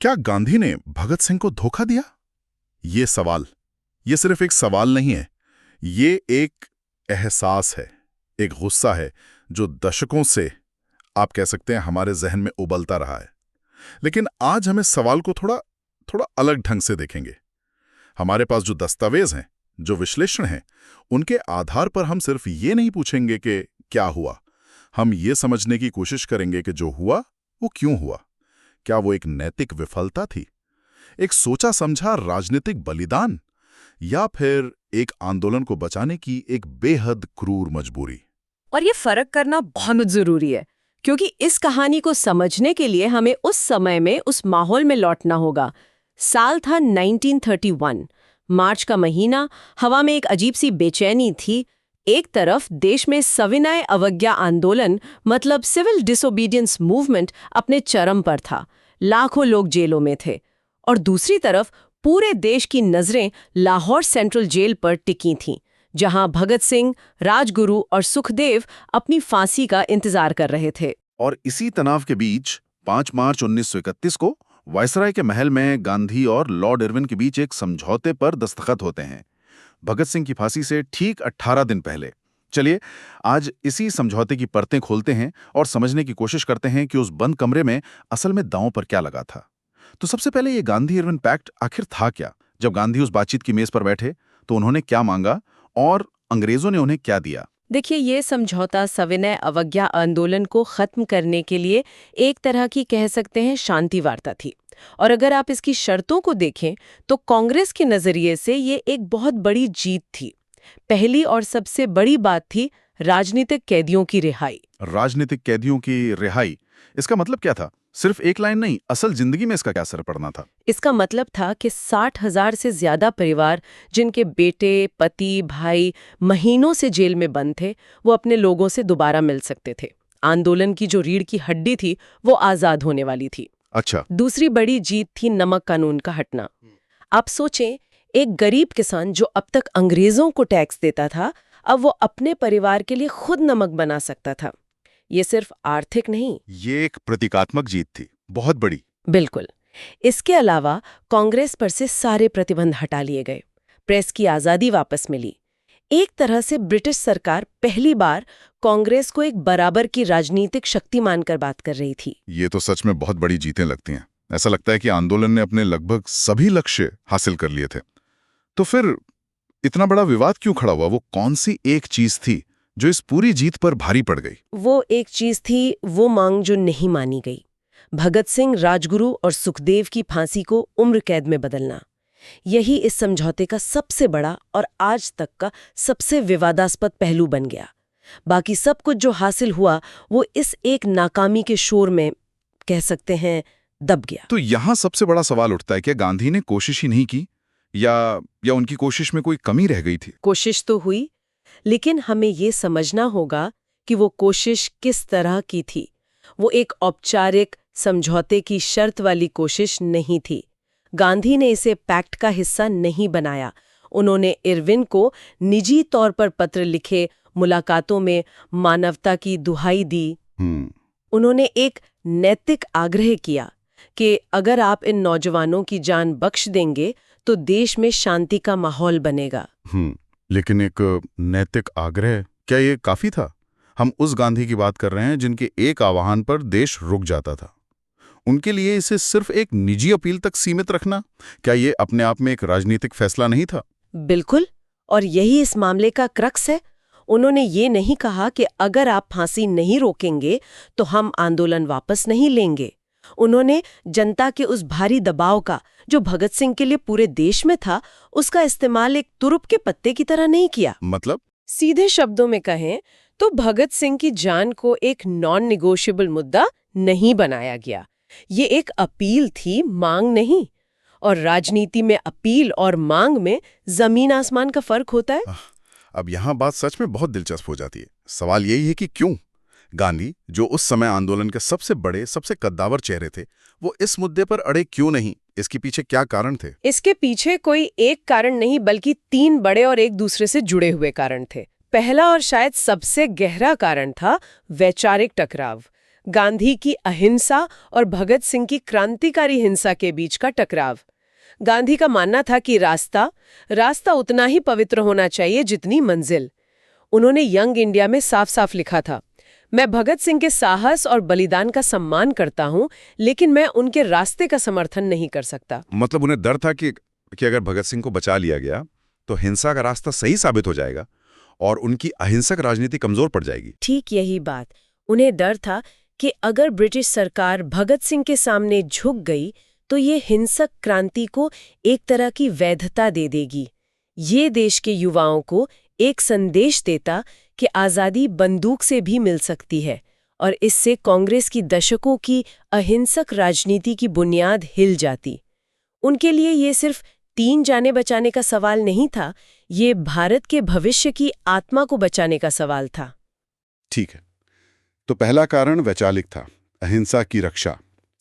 क्या गांधी ने भगत सिंह को धोखा दिया? ये सिर्फ एक सवाल नहीं है, ये एक एहसास है, एक गुस्सा है जो दशकों से, आप कह सकते हैं, हमारे जहन में उबलता रहा है। लेकिन आज हम इस सवाल को थोड़ा थोड़ा अलग ढंग से देखेंगे। हमारे पास जो दस्तावेज हैं, जो विश्लेषण हैं, उनके आधार पर हम सिर्फ ये नहीं पूछेंगे कि क्या हुआ, हम ये समझने की कोशिश करेंगे कि जो हुआ वो क्यों हुआ। क्या वो एक नैतिक विफलता थी, एक सोचा समझा राजनीतिक बलिदान, या फिर एक आंदोलन को बचाने की एक बेहद क्रूर मजबूरी? और ये फर्क करना बहुत जरूरी है, क्योंकि इस कहानी को समझने के लिए हमें उस समय में, उस माहौल में लौटना होगा। साल था 1931, मार्च का महीना। हवा में एक अजीब सी बेचैनी थी। एक तरफ देश में सविनय अवज्ञा आंदोलन, मतलब सिविल डिसोबीडियंस मूवमेंट, अपने चरम पर था। लाखों लोग जेलों में थे। और दूसरी तरफ पूरे देश की नजरें लाहौर सेंट्रल जेल पर टिकी थीं, जहां भगत सिंह, राजगुरु और सुखदेव अपनी फांसी का इंतजार कर रहे थे। और इसी तनाव के बीच 5 मार्च 1931 को वायसराय के महल में गांधी और लॉर्ड इरविन के बीच एक समझौते पर दस्तखत होते हैं, भगत सिंह की फांसी से ठीक 18 दिन पहले। चलिए आज इसी समझौते की परतें खोलते हैं और समझने की कोशिश करते हैं कि उस बंद कमरे में असल में दांव पर क्या लगा था। तो सबसे पहले ये गांधी इरविन पैक्ट आखिर था क्या? जब गांधी उस बातचीत की मेज पर बैठे तो उन्होंने क्या मांगा और अंग्रेजों ने उन्हें क्या दिया? देखिए, ये समझौता सविनय अवज्ञा आंदोलन को खत्म करने के लिए एक तरह की, कह सकते हैं, शांति वार्ता थी। और अगर आप इसकी शर्तों को देखें तो कांग्रेस के नजरिए से ये एक बहुत बड़ी जीत थी। पहली और सबसे बड़ी बात थी राजनीतिक कैदियों की रिहाई। राजनीतिक कैदियों की रिहाई, इसका मतलब क्या था? सिर्फ एक लाइन नहीं, असल जिंदगी में इसका क्या असर पड़ना था? इसका मतलब था कि 60,000 से ज्यादा परिवार, जिनके बेटे, पति, भाई महीनों से जेल में बंद थे, वो अपने लोगों से दोबारा मिल सकते थे। आंदोलन की जो रीढ़ की हड्डी थी वो आजाद होने वाली थी। अच्छा। दूसरी बड़ी जीत थी नमक कानून का हटना। आप सोचें, एक गरीब किसान जो अब तक अंग्रेजों को टैक्स देता था, अब वो अपने परिवार के लिए खुद नमक बना सकता था। ये सिर्फ आर्थिक नहीं, ये एक प्रतीकात्मक जीत थी, बहुत बड़ी। बिल्कुल। इसके अलावा कांग्रेस पर से सारे प्रतिबंध हटा लिए गए, प्रेस की आजादी वापस मिली। एक तरह से ब्रिटिश सरकार पहली बार कांग्रेस को एक बराबर की राजनीतिक शक्ति मानकर बात कर रही थी। ये तो सच में बहुत बड़ी जीतें लगती हैं। ऐसा लगता है कि आंदोलन ने अपने लगभग सभी लक्ष्य हासिल कर लिए थे। तो फिर इतना बड़ा विवाद क्यों खड़ा हुआ? वो कौन सी एक चीज थी जो इस पूरी जीत पर भारी पड़ गई? वो एक चीज थी, वो मांग जो नहीं मानी गई, भगत सिंह, राजगुरु और सुखदेव की फांसी को उम्र कैद में बदलना। यही इस समझौते का सबसे बड़ा और आज तक का सबसे विवादास्पद पहलू बन गया। बाकी सब कुछ जो हासिल हुआ वो इस एक नाकामी के शोर में, कह सकते हैं, दब गया। तो यहां सबसे बड़ा सवाल उठता है कि गांधी ने कोशिश ही नहीं की, या उनकी कोशिश में कोई कमी रह गई थी? कोशिश तो हुई, लेकिन हमें ये समझना होगा कि वो कोशिश किस तरह की थी। वो एक औपचारिक समझौते की शर्त वाली कोशिश नहीं थी। गांधी ने इसे पैक्ट का हिस्सा नहीं बनाया। उन्होंने इरविन को निजी तौर पर पत्र लिखे, मुलाकातों में मानवता की दुहाई दी। उन्होंने एक नैतिक आग्रह किया कि अगर आप इन नौजवानों की जान बख्श देंगे तो देश में शांति का माहौल बनेगा। लेकिन एक नैतिक आग्रह, क्या ये काफी था? हम उस गांधी की बात कर रहे हैं जिनके एक आह्वान पर देश रुक जाता था। उनके लिए इसे सिर्फ एक निजी अपील तक सीमित रखना, क्या ये अपने आप में एक राजनीतिक फैसला नहीं था? बिल्कुल, और यही इस मामले का क्रक्स है। उन्होंने ये नहीं कहा कि अगर आप फांसी नहीं रोकेंगे तो हम आंदोलन वापस नहीं लेंगे। उन्होंने जनता के उस भारी दबाव का, जो भगत सिंह के लिए पूरे देश में था, उसका इस्तेमाल एक तुरुप के पत्ते की तरह नहीं किया। मतलब? सीधे शब्दों में कहें तो भगत सिंह की जान को एक नॉन निगोशिएबल मुद्दा नहीं बनाया गया। ये एक अपील थी, मांग नहीं। और राजनीति में अपील और मांग में जमीन आसमान का फर्क होता है। अब यहाँ बात सच में बहुत दिलचस्प हो जाती है। सवाल यही है कि क्यों गांधी, जो उस समय आंदोलन के सबसे बड़े, सबसे कद्दावर चेहरे थे, वो इस मुद्दे पर अड़े क्यों नहीं? इसके पीछे क्या कारण थे? इसके पीछे कोई एक कारण नहीं, बल्कि 3 बड़े और एक दूसरे से जुड़े हुए कारण थे। पहला और शायद सबसे गहरा कारण था वैचारिक टकराव। गांधी की अहिंसा और भगत सिंह की क्रांतिकारी हिंसा के बीच का टकराव। गांधी का मानना था कि रास्ता उतना ही पवित्र होना चाहिए जितनी मंजिल। उन्होंने यंग इंडिया में साफ साफ लिखा था, मैं भगत सिंह के साहस और बलिदान का सम्मान करता हूं, लेकिन मैं उनके रास्ते का समर्थन नहीं कर सकता। मतलब उन्हें डर था कि अगर भगत सिंह को बचा लिया गया तो हिंसा का रास्ता सही साबित हो जाएगा और उनकी अहिंसक राजनीति कमजोर पड़ जाएगी। ठीक यही बात। उन्हें डर था कि अगर ब्रिटिश सरकार भगत सिंह के सामने झुक गई तो ये हिंसक क्रांति को एक तरह की वैधता दे देगी। ये देश के युवाओं को एक संदेश देता कि आज़ादी बंदूक से भी मिल सकती है, और इससे कांग्रेस की दशकों की अहिंसक राजनीति की बुनियाद हिल जाती। उनके लिए ये सिर्फ 3 जाने बचाने का सवाल नहीं था, ये भारत के भविष्य की आत्मा को बचाने का सवाल था। ठीक है, तो पहला कारण वैचारिक था, अहिंसा की रक्षा।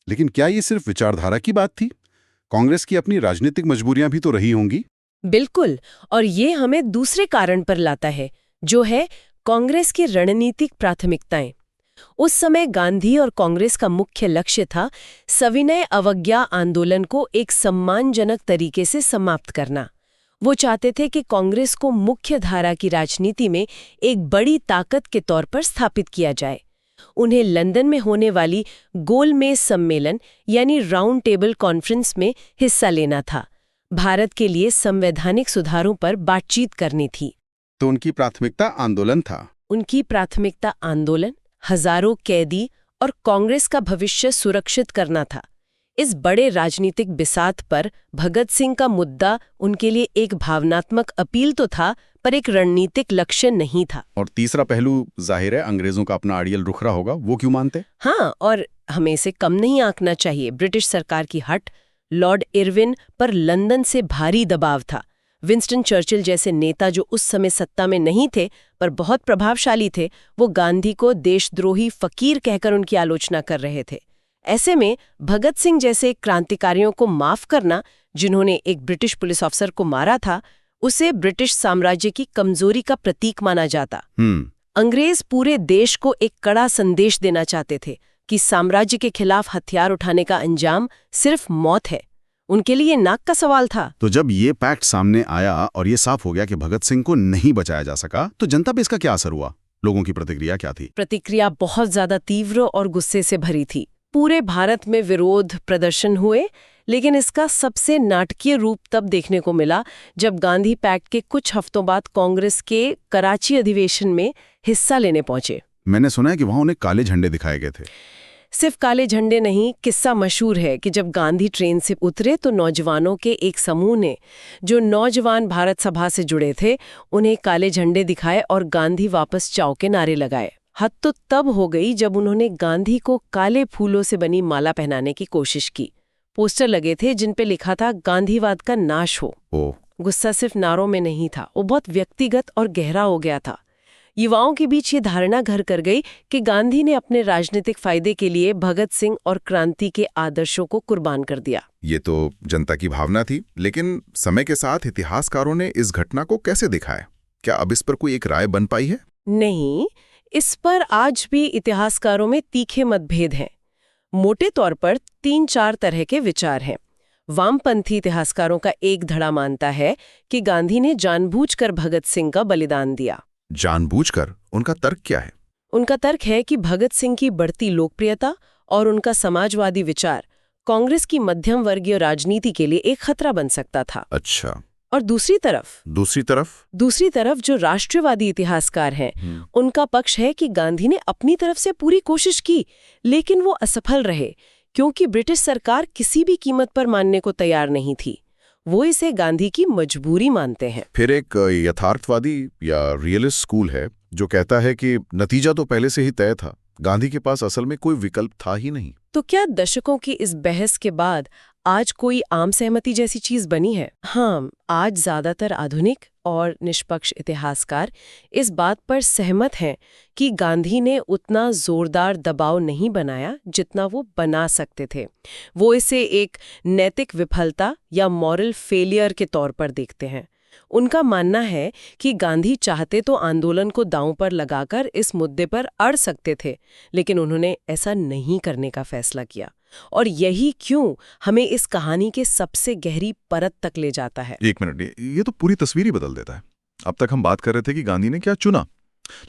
लेकिन क्या ये सिर्फ विचारधारा की बात थी? कांग्रेस की अपनी राजनीतिक मजबूरियां भी तो रही होंगी। बिल्कुल, और ये हमें दूसरे कारण पर लाता है, जो है कांग्रेस की रणनीतिक प्राथमिकताएं। उस समय गांधी और कांग्रेस का मुख्य लक्ष्य था सविनय अवज्ञा आंदोलन को एक सम्मानजनक तरीके से समाप्त करना। वो चाहते थे कि कांग्रेस को मुख्य धारा की राजनीति में एक बड़ी ताकत के तौर पर स्थापित किया जाए। उन्हें लंदन में होने वाली गोलमेज सम्मेलन यानी राउंड टेबल कॉन्फ्रेंस में हिस्सा लेना था। भारत के लिए संवैधानिक सुधारों पर बातचीत करनी थी। तो उनकी प्राथमिकता आंदोलन था। उनकी प्राथमिकता आंदोलन, हजारों कैदी और कांग्रेस का भविष्य सुरक्षित करना था। इस बड़े राजनीतिक बिसात पर भगत सिंह का मुद्दा उनके लिए एक भावनात्मक अपील तो था, पर एक रणनीतिक लक्ष्य नहीं था। और तीसरा पहलू जाहिर है, अंग्रेजों का अपना आइडियल रुख रहा होगा, वो क्यों मानते? हाँ, और हमें इसे कम नहीं आंकना चाहिए। ब्रिटिश सरकार की हट, लॉर्ड इरविन पर लंदन से भारी दबाव था। विंस्टन चर्चिल जैसे नेता जो उस समय सत्ता में नहीं थे पर बहुत प्रभावशाली थे, वो गांधी को देशद्रोही फकीर कहकर उनकी आलोचना कर रहे थे। ऐसे में भगत सिंह जैसे क्रांतिकारियों को माफ करना, जिन्होंने एक ब्रिटिश पुलिस अफसर को मारा था, उसे ब्रिटिश साम्राज्य की कमजोरी का प्रतीक माना जाता। अंग्रेज पूरे देश को एक कड़ा संदेश देना चाहते थे कि साम्राज्य के खिलाफ हथियार उठाने का अंजाम सिर्फ मौत है। उनके लिए नाक का सवाल था। तो जब ये पैक्ट सामने आया और ये साफ हो गया कि भगत सिंह को नहीं बचाया जा सका, तो जनता पे इसका क्या असर हुआ? लोगों की प्रतिक्रिया क्या थी? प्रतिक्रिया बहुत ज्यादा तीव्र और गुस्से से भरी थी। पूरे भारत में विरोध प्रदर्शन हुए, लेकिन इसका सबसे नाटकीय रूप तब देखने को मिला जब गांधी पैक्ट के कुछ हफ्तों बाद कांग्रेस के कराची अधिवेशन में हिस्सा लेने पहुंचे। मैंने सुना है कि वहां उन्हें काले झंडे दिखाए गए थे। सिर्फ काले झंडे नहीं, किस्सा मशहूर है कि जब गांधी ट्रेन से उतरे तो नौजवानों के एक समूह ने, जो नौजवान भारत सभा से जुड़े थे, उन्हें काले झंडे दिखाए और गांधी वापस जाओ के नारे लगाए। हद तो तब हो गई जब उन्होंने गांधी को काले फूलों से बनी माला पहनाने की कोशिश की। पोस्टर लगे थे जिन पे लिखा था गांधीवाद का नाश हो। गुस्सा सिर्फ नारों में नहीं था, वो बहुत व्यक्तिगत और गहरा हो गया था। युवाओं के बीच ये धारणा घर कर गई कि गांधी ने अपने राजनीतिक फायदे के लिए भगत सिंह और क्रांति के आदर्शों को कुर्बान कर दिया। ये तो जनता की भावना थी, लेकिन समय के साथ इतिहासकारों ने इस घटना को कैसे दिखाया? क्या अब इस पर कोई एक राय बन पाई है? नहीं, इस पर आज भी इतिहासकारों में तीखे मतभेद हैं। मोटे तौर पर 3-4 तरह के विचार हैं। वामपंथी इतिहासकारों का एक धड़ा मानता है कि गांधी ने जानबूझकर भगत सिंह का बलिदान दिया। जानबूझकर? उनका तर्क क्या है? उनका तर्क है कि भगत सिंह की बढ़ती लोकप्रियता और उनका समाजवादी विचार कांग्रेस की मध्यम वर्गीय राजनीति के लिए एक खतरा बन सकता था। अच्छा। और दूसरी तरफ जो राष्ट्रवादी इतिहासकार हैं, उनका पक्ष है कि गांधी ने अपनी तरफ से पूरी कोशिश की, लेकिन वो असफल रहे क्योंकि ब्रिटिश सरकार किसी भी कीमत पर मानने को तैयार नहीं थी। वो इसे गांधी की मजबूरी मानते हैं। फिर एक यथार्थवादी या रियलिस्ट स्कूल है जो कहता है कि नतीजा तो पहले से ही तय था, गांधी के पास असल में कोई विकल्प था ही नहीं। तो क्या दशकों की इस बहस के बाद आज कोई आम सहमति जैसी चीज बनी है? हाँ, आज ज्यादातर आधुनिक और निष्पक्ष इतिहासकार इस बात पर सहमत हैं कि गांधी ने उतना जोरदार दबाव नहीं बनाया जितना वो बना सकते थे। वो इसे एक नैतिक विफलता या मॉरल फेलियर के तौर पर देखते हैं। उनका मानना है कि गांधी चाहते तो आंदोलन को दांव पर लगाकर इस मुद्दे पर अड़ सकते थे, लेकिन उन्होंने ऐसा नहीं करने का फैसला किया। और यही क्यों हमें इस कहानी के सबसे गहरी परत तक ले जाता है। एक मिनट, ये तो पूरी तस्वीर ही बदल देता है। अब तक हम बात कर रहे थे कि गांधी ने क्या चुना,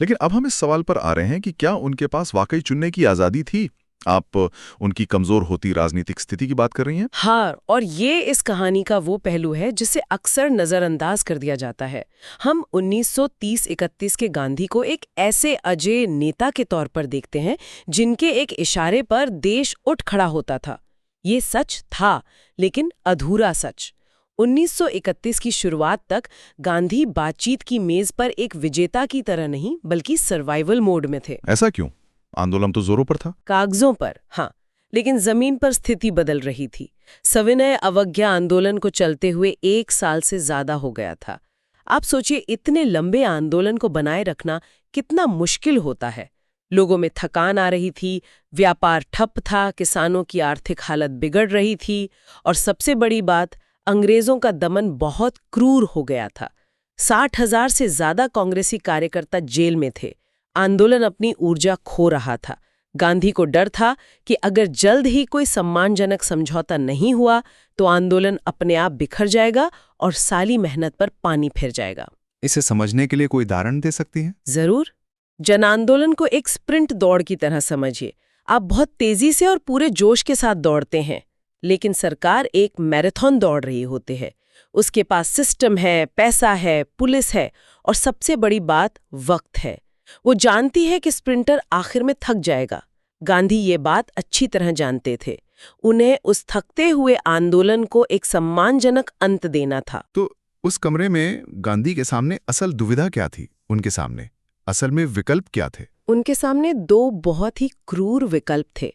लेकिन अब हम इस सवाल पर आ रहे हैं कि क्या उनके पास वाकई चुनने की आजादी थी? आप उनकी कमजोर होती राजनीतिक स्थिति की बात कर रही हैं? हाँ, और ये इस कहानी का वो पहलू है जिसे अक्सर नजरअंदाज कर दिया जाता है। हम 1930-31 के गांधी को एक ऐसे अजेय नेता के तौर पर देखते हैं जिनके एक इशारे पर देश उठ खड़ा होता था। ये सच था, लेकिन अधूरा सच। 1931 की शुरुआत तक गांधी बातचीत की मेज पर एक विजेता की तरह नहीं, बल्कि सर्वाइवल मोड में थे। ऐसा क्यों? आंदोलन तो जोरों पर था। कागजों पर हाँ, लेकिन जमीन पर स्थिति बदल रही थी। सविनय अवज्ञा आंदोलन को चलते हुए 1 साल से ज्यादा हो गया था। आप सोचिए, इतने लंबे आंदोलन को बनाए रखना कितना मुश्किल होता है। लोगों में थकान आ रही थी, व्यापार ठप था, किसानों की आर्थिक हालत बिगड़ रही थी, और सबसे बड़ी बात, अंग्रेजों का दमन बहुत क्रूर हो गया था। 60,000 से ज्यादा कांग्रेसी कार्यकर्ता जेल में थे। आंदोलन अपनी ऊर्जा खो रहा था। गांधी को डर था कि अगर जल्द ही कोई सम्मानजनक समझौता नहीं हुआ तो आंदोलन अपने आप बिखर जाएगा और सारी मेहनत पर पानी फिर जाएगा। इसे समझने के लिए कोई उदाहरण दे सकती हैं? जरूर। जन आंदोलन को एक स्प्रिंट दौड़ की तरह समझिए। आप बहुत तेजी से और पूरे जोश के साथ दौड़ते हैं, लेकिन सरकार एक मैराथन दौड़ रही होती है। उसके पास सिस्टम है, पैसा है, पुलिस है, और सबसे बड़ी बात वक्त है। वो जानती है कि स्प्रिंटर आखिर में थक जाएगा। गांधी ये बात अच्छी तरह जानते थे। उन्हें उस थकते हुए आंदोलन को एक सम्मानजनक अंत देना था। तो उस कमरे में गांधी के सामने असल दुविधा क्या थी? उनके सामने असल में विकल्प क्या थे? उनके सामने 2 बहुत ही क्रूर विकल्प थे।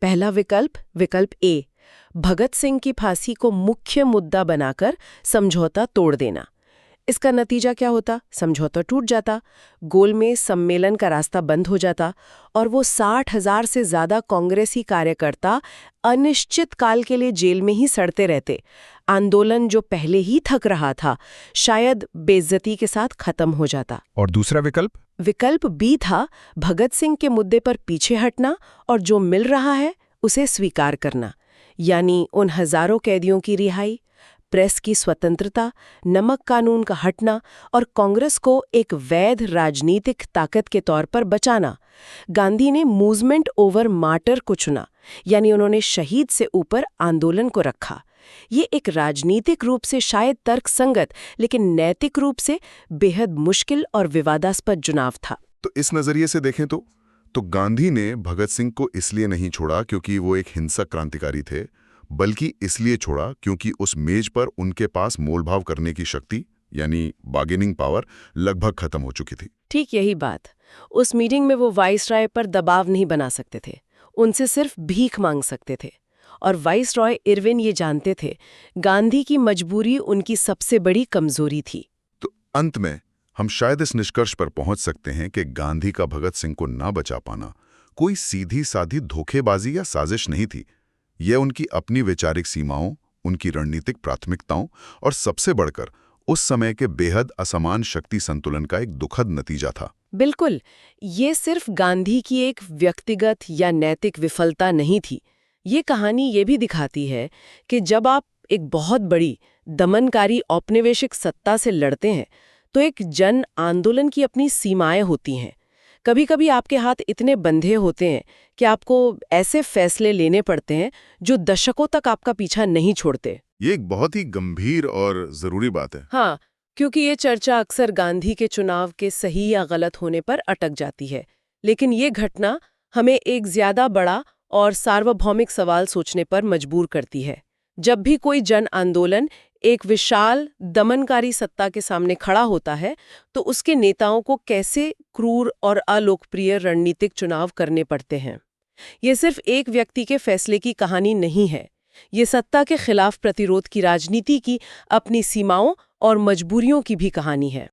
पहला विकल्प ए, भगत सिंह की फांसी को मुख्य मुद्दा बनाकर समझौता तोड़ देना। इसका नतीजा क्या होता? समझौता टूट जाता, गोलमेज सम्मेलन का रास्ता बंद हो जाता, और वो 60,000 से ज्यादा कांग्रेसी कार्यकर्ता अनिश्चित काल के लिए जेल में ही सड़ते रहते। आंदोलन जो पहले ही थक रहा था, शायद बेइज्जती के साथ खत्म हो जाता। और दूसरा विकल्प? विकल्प बी था भगत सिंह के मुद्दे पर पीछे हटना और जो मिल रहा है उसे स्वीकार करना, यानी उन हजारों कैदियों की रिहाई, प्रेस की स्वतंत्रता, नमक कानून का हटना और कांग्रेस को एक वैध राजनीतिक ताकत के तौर पर बचाना। गांधी ने मूवमेंट ओवर मार्टर को चुना, यानी उन्होंने शहीद से ऊपर आंदोलन को रखा। ये एक राजनीतिक रूप से शायद तर्कसंगत, लेकिन नैतिक रूप से बेहद मुश्किल और विवादास्पद चुनाव था। तो इस नजरिए से देखें तो गांधी ने भगत सिंह को इसलिए नहीं छोड़ा क्योंकि वो एक हिंसक क्रांतिकारी थे, बल्कि इसलिए छोड़ा क्योंकि उस मेज पर उनके पास मोलभाव करने की शक्ति यानी बार्गेनिंग पावर लगभग खत्म हो चुकी थी। ठीक यही बात। उस मीटिंग में वो वाइसरॉय पर दबाव नहीं बना सकते थे, उनसे सिर्फ भीख मांग सकते थे। और वाइसरॉय इरविन ये जानते थे, गांधी की मजबूरी उनकी सबसे बड़ी कमजोरी थी। तो अंत में हम शायद इस निष्कर्ष पर पहुंच सकते हैं कि गांधी का भगत सिंह को ना बचा पाना कोई सीधी साधी धोखेबाजी या साजिश नहीं थी। यह उनकी अपनी वैचारिक सीमाओं, उनकी रणनीतिक प्राथमिकताओं और सबसे बढ़कर उस समय के बेहद असमान शक्ति संतुलन का एक दुखद नतीजा था। बिल्कुल, ये सिर्फ गांधी की एक व्यक्तिगत या नैतिक विफलता नहीं थी। ये कहानी ये भी दिखाती है कि जब आप एक बहुत बड़ी दमनकारी औपनिवेशिक सत्ता से लड़ते हैं तो एक जन आंदोलन की अपनी सीमाएं होती हैं। कभी कभी आपके हाथ इतने बंधे होते हैं कि आपको ऐसे फैसले लेने पड़ते हैं जो दशकों तक आपका पीछा नहीं छोड़ते। ये एक बहुत ही गंभीर और जरूरी बात है। हाँ, क्योंकि ये चर्चा अक्सर गांधी के चुनाव के सही या गलत होने पर अटक जाती है, लेकिन ये घटना हमें एक ज्यादा बड़ा और सार्वभौमिक सवाल सोचने पर मजबूर करती है। जब भी कोई जन आंदोलन एक विशाल दमनकारी सत्ता के सामने खड़ा होता है तो उसके नेताओं को कैसे क्रूर और अलोकप्रिय रणनीतिक चुनाव करने पड़ते हैं। ये सिर्फ एक व्यक्ति के फैसले की कहानी नहीं है, ये सत्ता के खिलाफ प्रतिरोध की राजनीति की अपनी सीमाओं और मजबूरियों की भी कहानी है।